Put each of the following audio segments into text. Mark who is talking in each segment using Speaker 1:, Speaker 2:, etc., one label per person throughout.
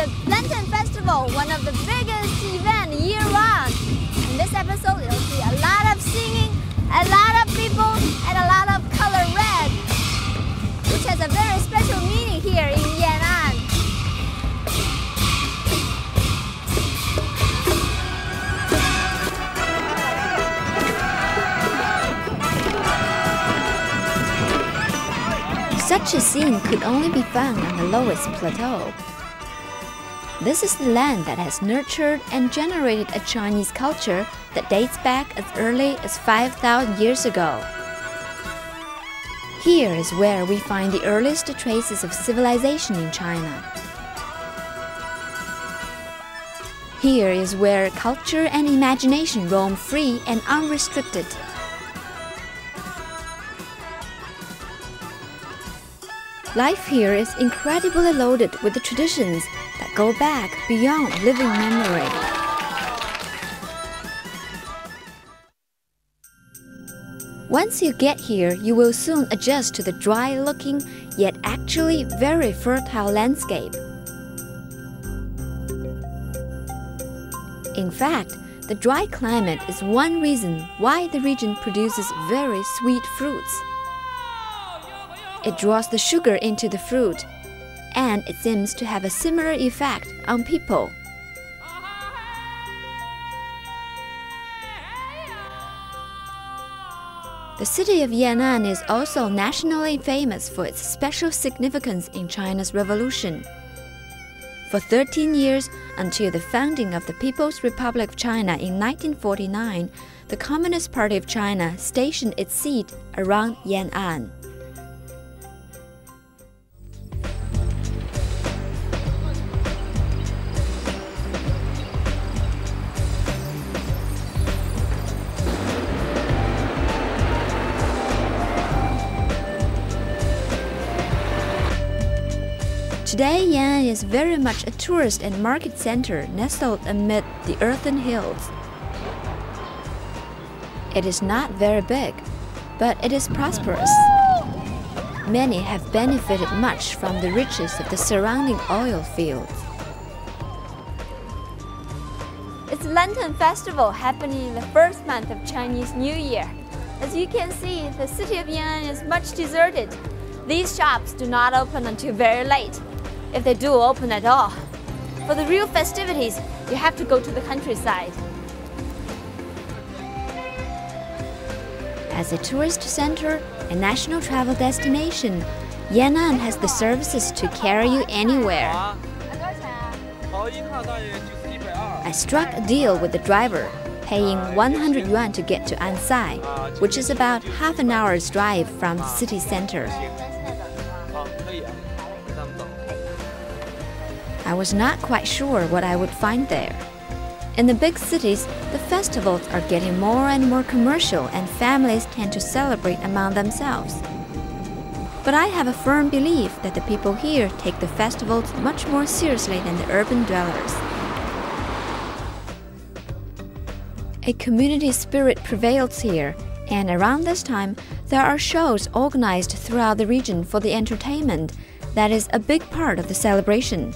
Speaker 1: the Lantern Festival, one of the biggest events year-round. In this episode, you'll see a lot of singing, a lot of people, and a lot of color red, which has a very special meaning here in Yan'an. Such a scene could only be found on the lowest plateau. This is the land that has nurtured and generated a Chinese culture that dates back as early as 5,000 years ago. Here is where we find the earliest traces of civilization in China. Here is where culture and imagination roam free and unrestricted. Life here is incredibly loaded with the traditions that go back beyond living memory. Once you get here, you will soon adjust to the dry-looking, yet actually very fertile landscape. In fact, the dry climate is one reason why the region produces very sweet fruits. It draws the sugar into the fruit, and it seems to have a similar effect on people. The city of Yan'an is also nationally famous for its special significance in China's revolution. For 13 years, until the founding of the People's Republic of China in 1949, the Communist Party of China stationed its seat around Yan'an. Today, Yan'an is very much a tourist and market center nestled amid the earthen hills. It is not very big, but it is prosperous. Many have benefited much from the riches of the surrounding oil fields. It's Lantern Festival happening in the first month of Chinese New Year. As you can see, the city of Yan'an is much deserted. These shops do not open until very late, if they do open at all. For the real festivities, you have to go to the countryside. As a tourist center and national travel destination, Yan'an has the services to carry you anywhere. I struck a deal with the driver, paying 100 yuan to get to Ansai, which is about half an hour's drive from the city center. I was not quite sure what I would find there. In the big cities, the festivals are getting more and more commercial and families tend to celebrate among themselves. But I have a firm belief that the people here take the festivals much more seriously than the urban dwellers. A community spirit prevails here, and around this time, there are shows organized throughout the region for the entertainment that is a big part of the celebration.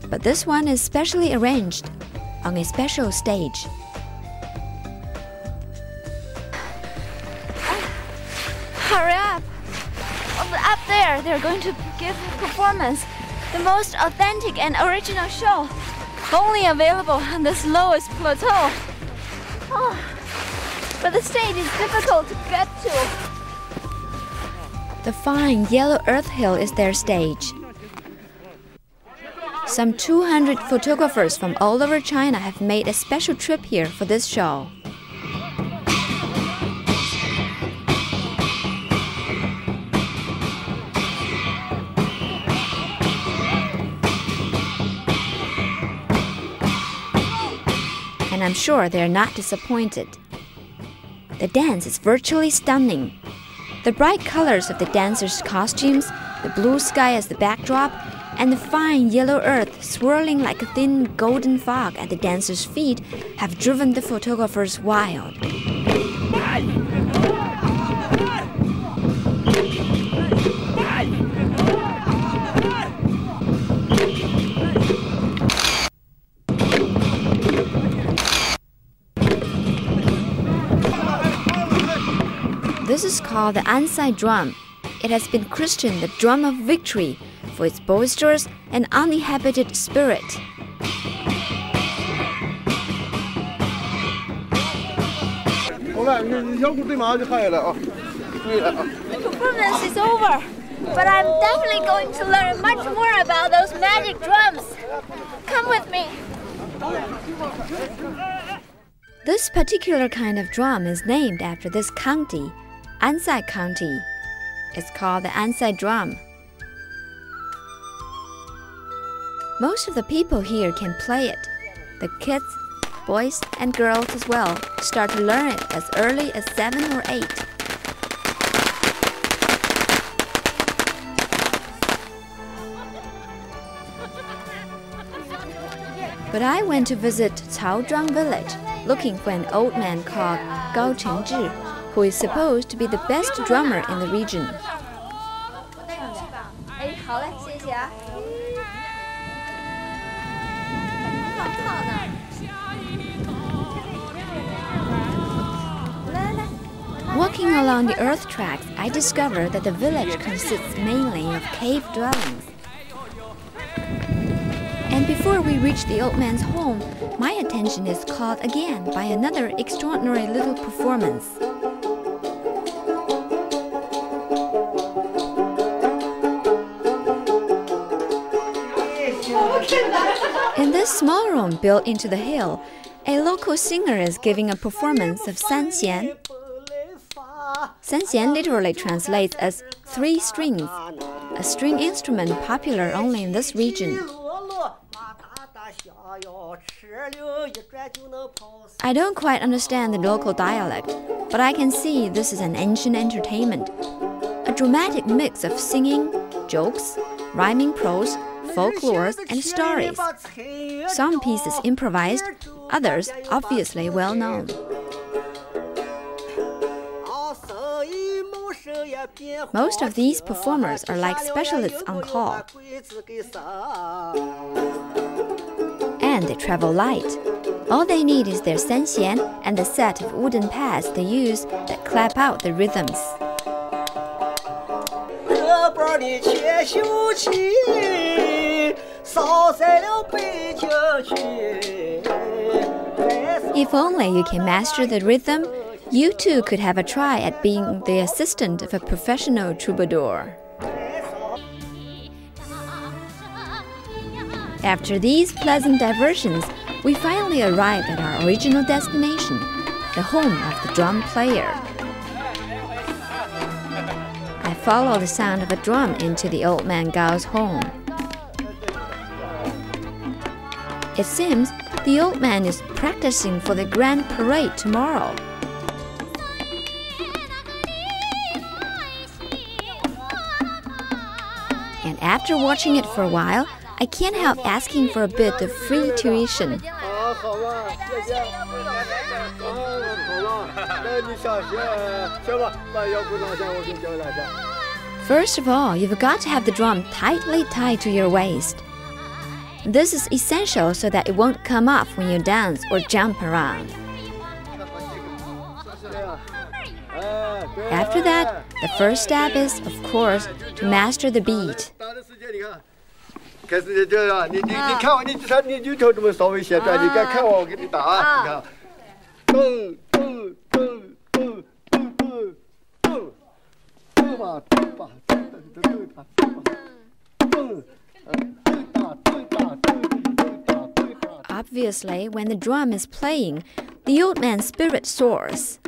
Speaker 1: But this one is specially arranged on a special stage. Hurry up! Up there, they're going to give a performance, the most authentic and original show, only available on this lowest plateau. Oh, but the stage is difficult to get to. The fine yellow earth hill is their stage. Some 200 photographers from all over China have made a special trip here for this show. And I'm sure they're not disappointed. The dance is virtually stunning. The bright colors of the dancers' costumes, the blue sky as the backdrop, and the fine yellow earth swirling like a thin golden fog at the dancers' feet have driven the photographers wild. This is called the Ansai drum. It has been christened the drum of victory for its boisterous and uninhibited spirit.
Speaker 2: The performance is over, but I'm definitely going to learn much more about those magic drums. Come with me.
Speaker 1: This particular kind of drum is named after this county, Ansai County. It's called the Ansai drum. Most of the people here can play it. The kids, boys and girls as well, start to learn it as early as 7 or 8. But I went to visit Caozhuang village, looking for an old man called Gao Chengzhi, who is supposed to be the best drummer in the region. Walking along the earth tracks, I discovered that the village consists mainly of cave dwellings. And before we reach the old man's home, my attention is caught again by another extraordinary little performance. In this small room built into the hill, a local singer is giving a performance of sanxian. Sanxian literally translates as 3 strings, a string instrument popular only in this region. I don't quite understand the local dialect, but I can see this is an ancient entertainment, a dramatic mix of singing, jokes, rhyming prose, folklores, and stories. Some pieces improvised, others obviously well known. Most of these performers are like specialists on call. And they travel light. All they need is their sanxian and the set of wooden pads they use that clap out the rhythms. If only you can master the rhythm, you too could have a try at being the assistant of a professional troubadour. After these pleasant diversions, we finally arrived at our original destination, the home of the drum player. I followed the sound of a drum into the old man Gao's home. It seems the old man is practicing for the grand parade tomorrow. And after watching it for a while, I can't help asking for a bit of free tuition. First of all, you've got to have the drum tightly tied to your waist. This is essential so that it won't come off when you dance or jump around. After that, the first step is, of course, to master the beat. Obviously, when the drum is playing, the old man's spirit soars.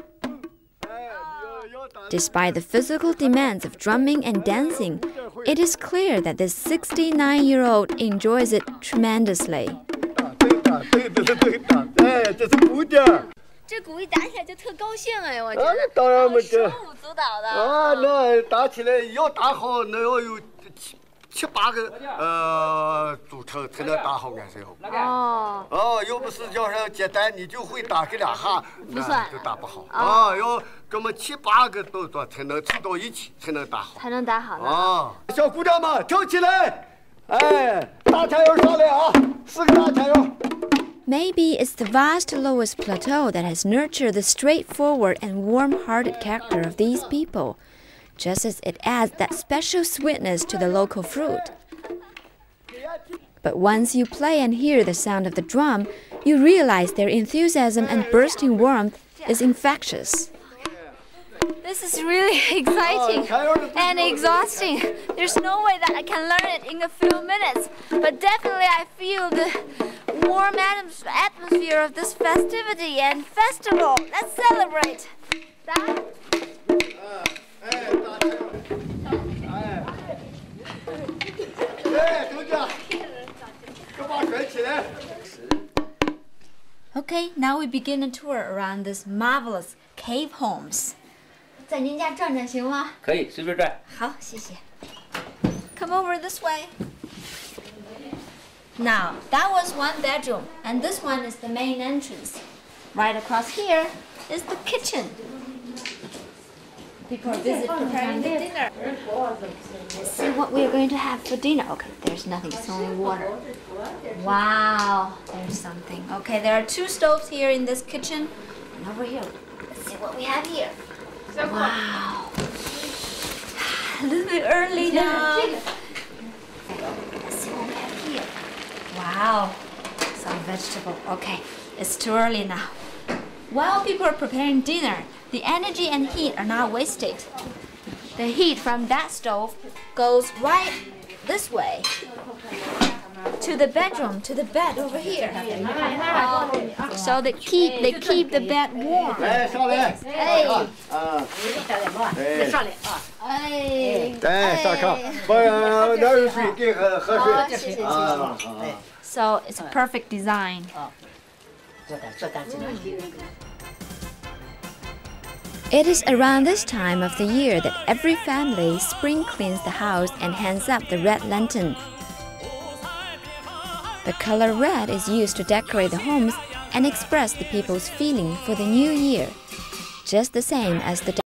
Speaker 1: Despite the physical demands of drumming and dancing, it is clear that this 69-year-old enjoys it tremendously. Maybe it's the vast lowest plateau that has nurtured the straightforward and warm-hearted character of these people, just as it adds that special sweetness to the local fruit. But once you play and hear the sound of the drum, you realize their enthusiasm and bursting warmth is infectious.
Speaker 2: This is really exciting and exhausting. There's no way that I can learn it in a few minutes, but definitely I feel the warm atmosphere of this festivity and festival. Let's celebrate.
Speaker 1: Okay, now we begin a tour around this marvelous cave homes. 在您家转转行吗？
Speaker 3: 可以，随便转。
Speaker 1: 好，谢谢。Come over this way. Now, that was one bedroom, and this one is the main entrance. Right across here is the kitchen. People are busy preparing the dinner. Let's see what we are going to have for dinner. Okay, there's nothing, it's only water. Wow, there's something. Okay, there are 2 stoves here in this kitchen. And over here, let's see what we have here. Wow. A little bit early now. Let's see what we have here. Wow. Some vegetable. Okay, it's too early now. While people are preparing dinner, the energy and heat are not wasted. The heat from that stove goes right this way to the bedroom, to the bed over here. So they keep the bed warm. So it's a perfect design. It is around this time of the year that every family spring cleans the house and hangs up the red lantern. The color red is used to decorate the homes and express the people's feeling for the new year, just the same as the